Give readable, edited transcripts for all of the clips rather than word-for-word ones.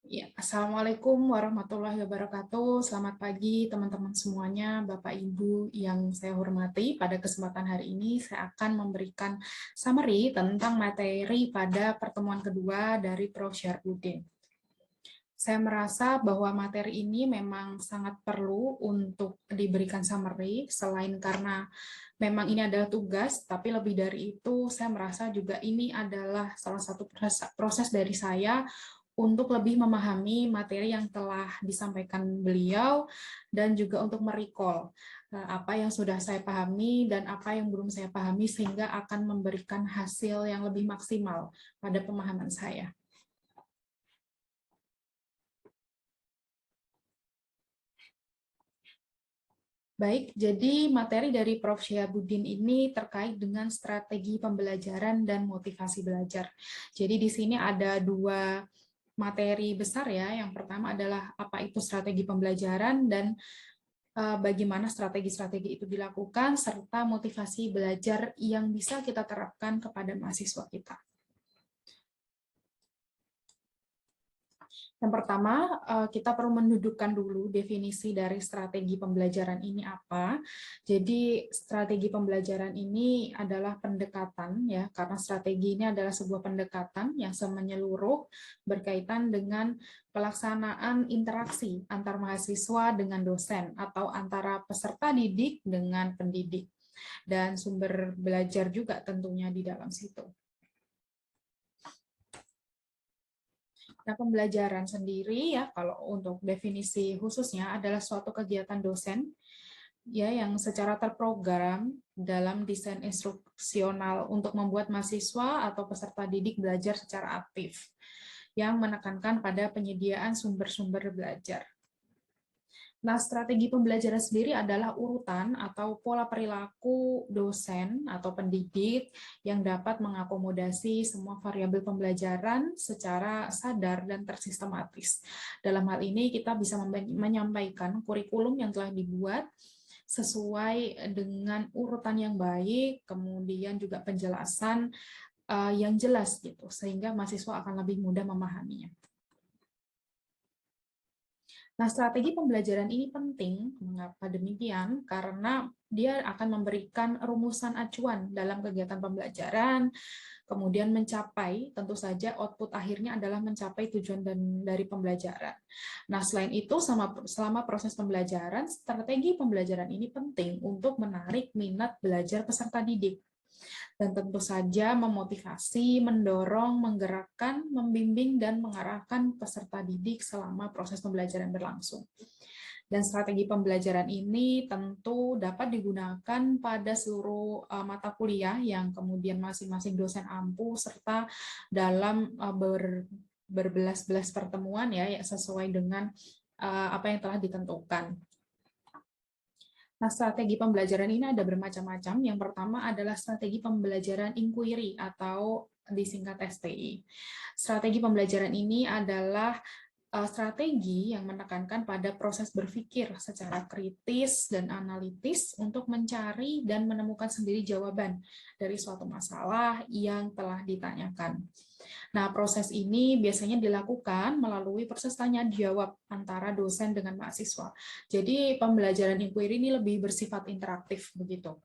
Ya, Assalamualaikum warahmatullahi wabarakatuh. Selamat pagi teman-teman semuanya, Bapak Ibu yang saya hormati. Pada kesempatan hari ini saya akan memberikan summary tentang materi pada pertemuan kedua dari Prof. Syarfuddin. Saya merasa bahwa materi ini memang sangat perlu untuk diberikan summary, selain karena memang ini adalah tugas, tapi lebih dari itu saya merasa juga ini adalah salah satu proses dari saya untuk lebih memahami materi yang telah disampaikan beliau dan juga untuk merecall apa yang sudah saya pahami dan apa yang belum saya pahami sehingga akan memberikan hasil yang lebih maksimal pada pemahaman saya. Baik, jadi materi dari Prof. Syihabuddin ini terkait dengan strategi pembelajaran dan motivasi belajar. Jadi di sini ada dua materi besar ya. Yang pertama adalah apa itu strategi pembelajaran dan bagaimana strategi-strategi itu dilakukan, serta motivasi belajar yang bisa kita terapkan kepada mahasiswa kita. Yang pertama, kita perlu mendudukkan dulu definisi dari strategi pembelajaran ini apa. Jadi, strategi pembelajaran ini adalah pendekatan, ya, karena strategi ini adalah sebuah pendekatan yang menyeluruh berkaitan dengan pelaksanaan interaksi antar mahasiswa dengan dosen atau antara peserta didik dengan pendidik. Dan sumber belajar juga tentunya di dalam situ. Nah, pembelajaran sendiri ya, kalau untuk definisi khususnya adalah suatu kegiatan dosen ya yang secara terprogram dalam desain instruksional untuk membuat mahasiswa atau peserta didik belajar secara aktif yang menekankan pada penyediaan sumber-sumber belajar. Nah, strategi pembelajaran sendiri adalah urutan atau pola perilaku dosen atau pendidik yang dapat mengakomodasi semua variabel pembelajaran secara sadar dan tersistematis. Dalam hal ini, kita bisa menyampaikan kurikulum yang telah dibuat sesuai dengan urutan yang baik, kemudian juga penjelasan yang jelas gitu, sehingga mahasiswa akan lebih mudah memahaminya. Nah, strategi pembelajaran ini penting. Mengapa demikian? Karena dia akan memberikan rumusan acuan dalam kegiatan pembelajaran, kemudian mencapai, tentu saja output akhirnya adalah mencapai tujuan dari pembelajaran. Nah, selain itu, selama proses pembelajaran, strategi pembelajaran ini penting untuk menarik minat belajar peserta didik. Dan tentu saja memotivasi, mendorong, menggerakkan, membimbing, dan mengarahkan peserta didik selama proses pembelajaran berlangsung. Dan strategi pembelajaran ini tentu dapat digunakan pada seluruh mata kuliah yang kemudian masing-masing dosen ampuh, serta dalam berbelas-belas pertemuan ya sesuai dengan apa yang telah ditentukan. Nah, strategi pembelajaran ini ada bermacam-macam. Yang pertama adalah strategi pembelajaran inquiry atau disingkat SPI. Strategi pembelajaran ini adalah strategi yang menekankan pada proses berpikir secara kritis dan analitis untuk mencari dan menemukan sendiri jawaban dari suatu masalah yang telah ditanyakan. Nah, proses ini biasanya dilakukan melalui proses tanya jawab antara dosen dengan mahasiswa. Jadi, pembelajaran inquiry ini lebih bersifat interaktif begitu.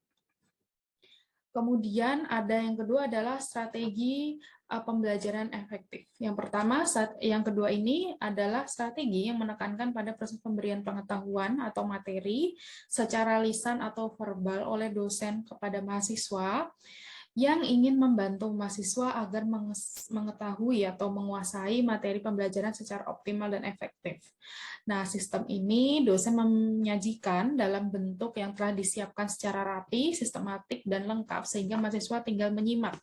Kemudian ada yang kedua adalah strategi pembelajaran efektif. Yang kedua ini adalah strategi yang menekankan pada proses pemberian pengetahuan atau materi secara lisan atau verbal oleh dosen kepada mahasiswa yang ingin membantu mahasiswa agar mengetahui atau menguasai materi pembelajaran secara optimal dan efektif. Nah, sistem ini dosen menyajikan dalam bentuk yang telah disiapkan secara rapi, sistematik, dan lengkap, sehingga mahasiswa tinggal menyimak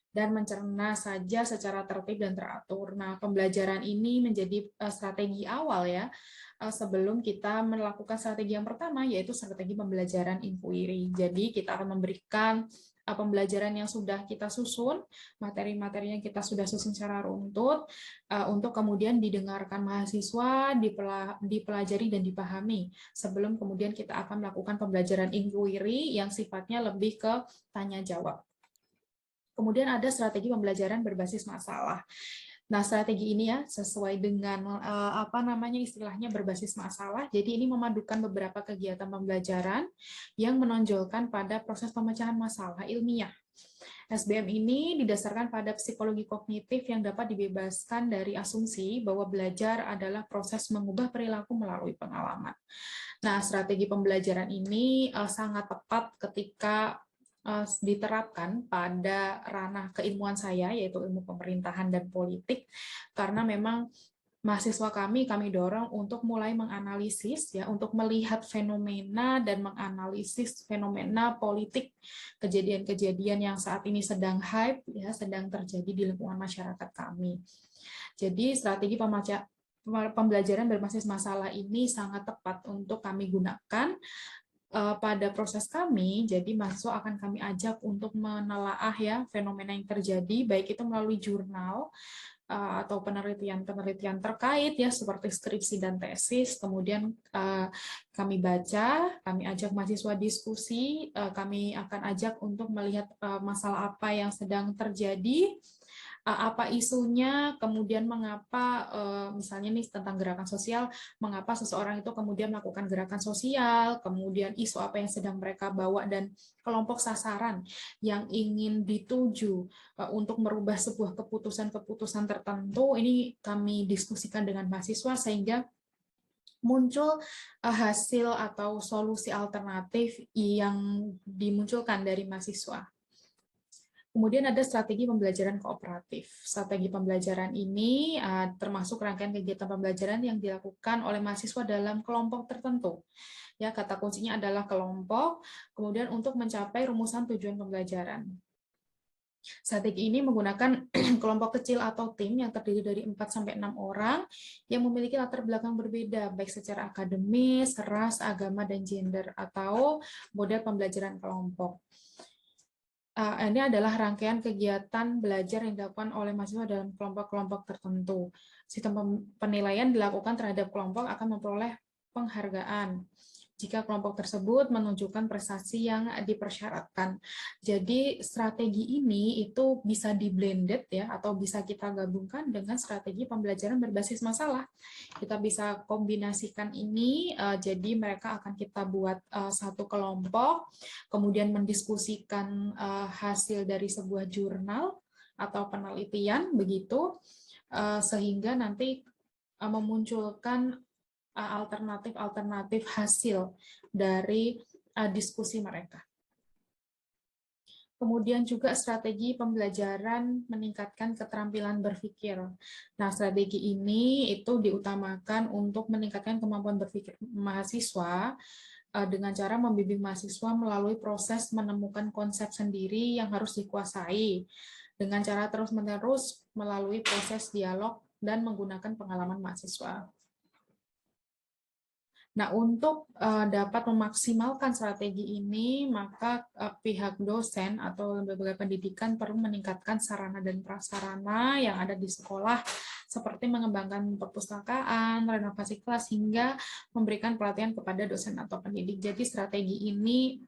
dan mencerna saja secara tertib dan teratur. Nah, pembelajaran ini menjadi strategi awal ya, sebelum kita melakukan strategi yang pertama, yaitu strategi pembelajaran inquiry. Jadi, kita akan memberikan pembelajaran yang sudah kita susun, materi-materi yang kita sudah susun secara runtut, untuk kemudian didengarkan mahasiswa, dipelajari dan dipahami, sebelum kemudian kita akan melakukan pembelajaran inquiry yang sifatnya lebih ke tanya-jawab. Kemudian ada strategi pembelajaran berbasis masalah. Nah, strategi ini ya sesuai dengan apa namanya istilahnya berbasis masalah. Jadi ini memadukan beberapa kegiatan pembelajaran yang menonjolkan pada proses pemecahan masalah ilmiah. SBM ini didasarkan pada psikologi kognitif yang dapat dibebaskan dari asumsi bahwa belajar adalah proses mengubah perilaku melalui pengalaman. Nah, strategi pembelajaran ini sangat tepat ketika diterapkan pada ranah keilmuan saya, yaitu ilmu pemerintahan dan politik, karena memang mahasiswa kami dorong untuk mulai menganalisis ya, untuk melihat fenomena dan menganalisis fenomena politik, kejadian-kejadian yang saat ini sedang hype ya, sedang terjadi di lingkungan masyarakat kami. Jadi strategi pembelajaran berbasis masalah ini sangat tepat untuk kami gunakan pada proses kami. Jadi mahasiswa akan kami ajak untuk menelaah ya fenomena yang terjadi, baik itu melalui jurnal atau penelitian-penelitian terkait ya seperti skripsi dan tesis. Kemudian kami baca, kami ajak mahasiswa diskusi, kami akan ajak untuk melihat masalah apa yang sedang terjadi, apa isunya, kemudian mengapa, misalnya nih tentang gerakan sosial, mengapa seseorang itu kemudian melakukan gerakan sosial, kemudian isu apa yang sedang mereka bawa, dan kelompok sasaran yang ingin dituju untuk merubah sebuah keputusan-keputusan tertentu. Ini kami diskusikan dengan mahasiswa sehingga muncul hasil atau solusi alternatif yang dimunculkan dari mahasiswa. Kemudian ada strategi pembelajaran kooperatif. Strategi pembelajaran ini termasuk rangkaian kegiatan pembelajaran yang dilakukan oleh mahasiswa dalam kelompok tertentu. Ya, kata kuncinya adalah kelompok, kemudian untuk mencapai rumusan tujuan pembelajaran. Strategi ini menggunakan kelompok kecil atau tim yang terdiri dari 4-6 orang yang memiliki latar belakang berbeda, baik secara akademis, ras, agama, dan gender, atau model pembelajaran kelompok. Ini adalah rangkaian kegiatan belajar yang dilakukan oleh mahasiswa dalam kelompok-kelompok tertentu. Sistem penilaian dilakukan terhadap kelompok akan memperoleh penghargaan jika kelompok tersebut menunjukkan prestasi yang dipersyaratkan. Jadi strategi ini itu bisa di-blended ya, atau bisa kita gabungkan dengan strategi pembelajaran berbasis masalah. Kita bisa kombinasikan ini, jadi mereka akan kita buat satu kelompok, kemudian mendiskusikan hasil dari sebuah jurnal atau penelitian, begitu, sehingga nanti memunculkan alternatif-alternatif hasil dari diskusi mereka. Kemudian juga strategi pembelajaran meningkatkan keterampilan berpikir. Nah, strategi ini itu diutamakan untuk meningkatkan kemampuan berpikir mahasiswa dengan cara membimbing mahasiswa melalui proses menemukan konsep sendiri yang harus dikuasai, dengan cara terus-menerus melalui proses dialog dan menggunakan pengalaman mahasiswa. Nah, untuk dapat memaksimalkan strategi ini, maka pihak dosen atau lembaga pendidikan perlu meningkatkan sarana dan prasarana yang ada di sekolah, seperti mengembangkan perpustakaan, renovasi kelas, hingga memberikan pelatihan kepada dosen atau pendidik. Jadi strategi ini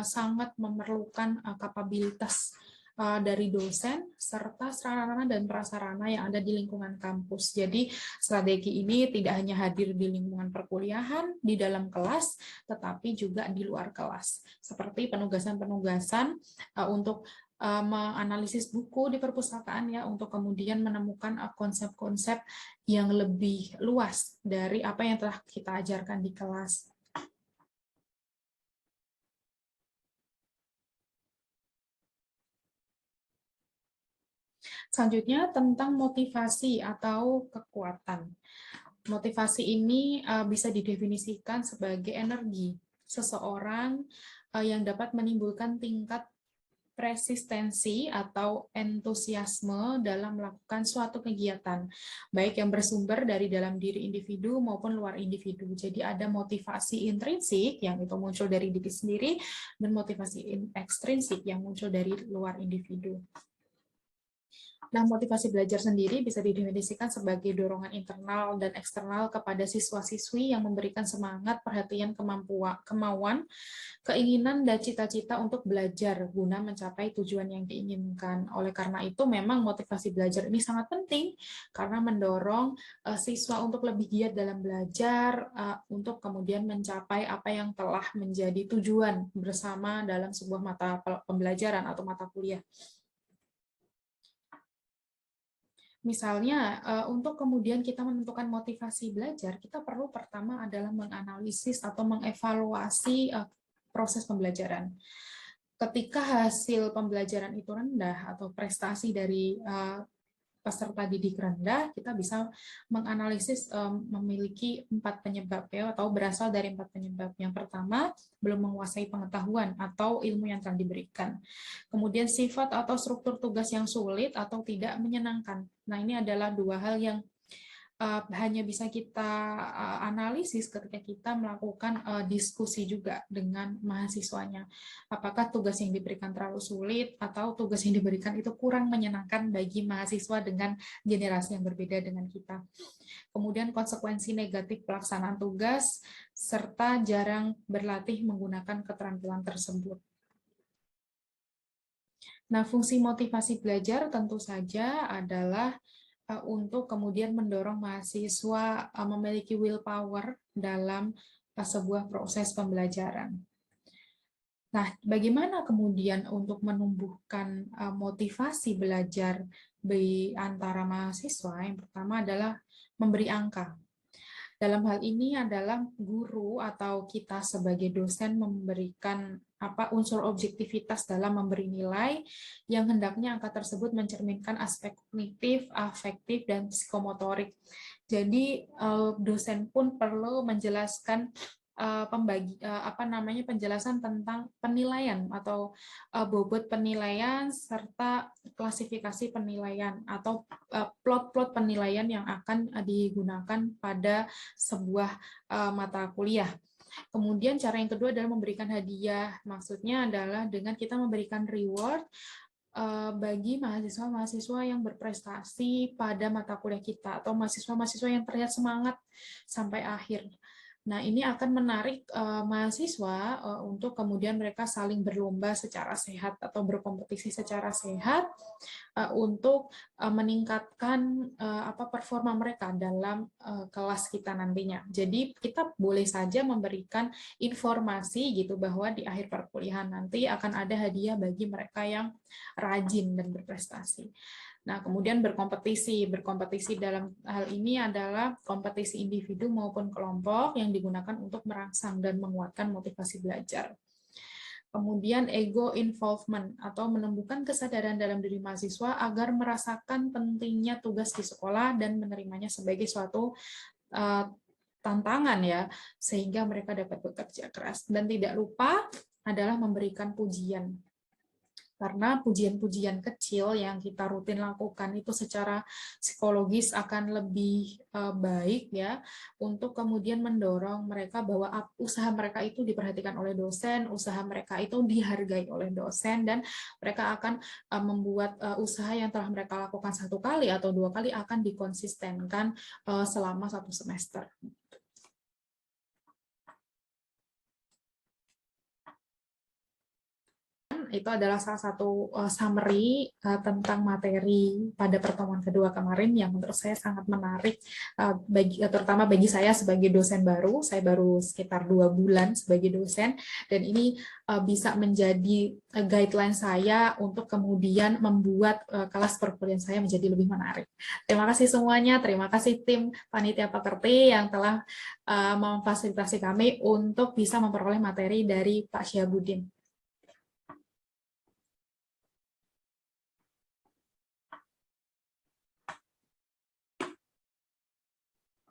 sangat memerlukan kapabilitas dari dosen, serta sarana dan prasarana yang ada di lingkungan kampus. Jadi strategi ini tidak hanya hadir di lingkungan perkuliahan, di dalam kelas, tetapi juga di luar kelas. Seperti penugasan-penugasan untuk menganalisis buku di perpustakaan ya, untuk kemudian menemukan konsep-konsep yang lebih luas dari apa yang telah kita ajarkan di kelas. Selanjutnya tentang motivasi atau kekuatan. Motivasi ini bisa didefinisikan sebagai energi seseorang yang dapat menimbulkan tingkat resistensi atau entusiasme dalam melakukan suatu kegiatan, baik yang bersumber dari dalam diri individu maupun luar individu. Jadi ada motivasi intrinsik yang itu muncul dari diri sendiri, dan motivasi ekstrinsik yang muncul dari luar individu. Nah, motivasi belajar sendiri bisa didefinisikan sebagai dorongan internal dan eksternal kepada siswa-siswi yang memberikan semangat, perhatian, kemauan, keinginan, dan cita-cita untuk belajar guna mencapai tujuan yang diinginkan. Oleh karena itu, memang motivasi belajar ini sangat penting karena mendorong siswa untuk lebih giat dalam belajar, untuk kemudian mencapai apa yang telah menjadi tujuan bersama dalam sebuah mata pembelajaran atau mata kuliah. Misalnya, untuk kemudian kita menentukan motivasi belajar, kita perlu pertama adalah menganalisis atau mengevaluasi proses pembelajaran. Ketika hasil pembelajaran itu rendah atau prestasi dari peserta didik rendah, kita bisa menganalisis memiliki 4 penyebab ya, atau berasal dari 4 penyebab. Yang pertama, belum menguasai pengetahuan atau ilmu yang telah diberikan. Kemudian sifat atau struktur tugas yang sulit atau tidak menyenangkan. Nah, ini adalah 2 hal yang hanya bisa kita analisis ketika kita melakukan diskusi juga dengan mahasiswanya. Apakah tugas yang diberikan terlalu sulit atau tugas yang diberikan itu kurang menyenangkan bagi mahasiswa dengan generasi yang berbeda dengan kita. Kemudian konsekuensi negatif pelaksanaan tugas, serta jarang berlatih menggunakan keterampilan tersebut. Nah, fungsi motivasi belajar tentu saja adalah untuk kemudian mendorong mahasiswa memiliki willpower dalam sebuah proses pembelajaran. Nah, bagaimana kemudian untuk menumbuhkan motivasi belajar di antara mahasiswa? Yang pertama adalah memberi angka. Dalam hal ini adalah guru atau kita sebagai dosen memberikan unsur objektivitas dalam memberi nilai yang hendaknya angka tersebut mencerminkan aspek kognitif, afektif, dan psikomotorik. Jadi dosen pun perlu menjelaskan penjelasan tentang penilaian atau bobot penilaian serta klasifikasi penilaian atau plot-plot penilaian yang akan digunakan pada sebuah mata kuliah. Kemudian cara yang kedua adalah memberikan hadiah. Maksudnya adalah dengan kita memberikan reward bagi mahasiswa-mahasiswa yang berprestasi pada mata kuliah kita atau mahasiswa-mahasiswa yang terlihat semangat sampai akhir. Nah, ini akan menarik mahasiswa untuk kemudian mereka saling berlomba secara sehat atau berkompetisi secara sehat untuk meningkatkan performa mereka dalam kelas kita nantinya. Jadi kita boleh saja memberikan informasi gitu bahwa di akhir perkuliahan nanti akan ada hadiah bagi mereka yang rajin dan berprestasi. Nah, kemudian berkompetisi. Berkompetisi dalam hal ini adalah kompetisi individu maupun kelompok yang digunakan untuk merangsang dan menguatkan motivasi belajar. Kemudian ego involvement atau menumbuhkan kesadaran dalam diri mahasiswa agar merasakan pentingnya tugas di sekolah dan menerimanya sebagai suatu tantangan ya, sehingga mereka dapat bekerja keras. Dan tidak lupa adalah memberikan pujian. Karena pujian-pujian kecil yang kita rutin lakukan itu secara psikologis akan lebih baik ya, untuk kemudian mendorong mereka bahwa usaha mereka itu diperhatikan oleh dosen, usaha mereka itu dihargai oleh dosen, dan mereka akan membuat usaha yang telah mereka lakukan 1 kali atau 2 kali akan dikonsistenkan selama 1 semester. Itu adalah salah satu summary tentang materi pada pertemuan kedua kemarin yang menurut saya sangat menarik, terutama bagi saya sebagai dosen baru. Saya baru sekitar 2 bulan sebagai dosen, dan ini bisa menjadi guideline saya untuk kemudian membuat kelas perkuliahan saya menjadi lebih menarik. Terima kasih semuanya, terima kasih tim Panitia Pekerti yang telah memfasilitasi kami untuk bisa memperoleh materi dari Pak Syahabudin.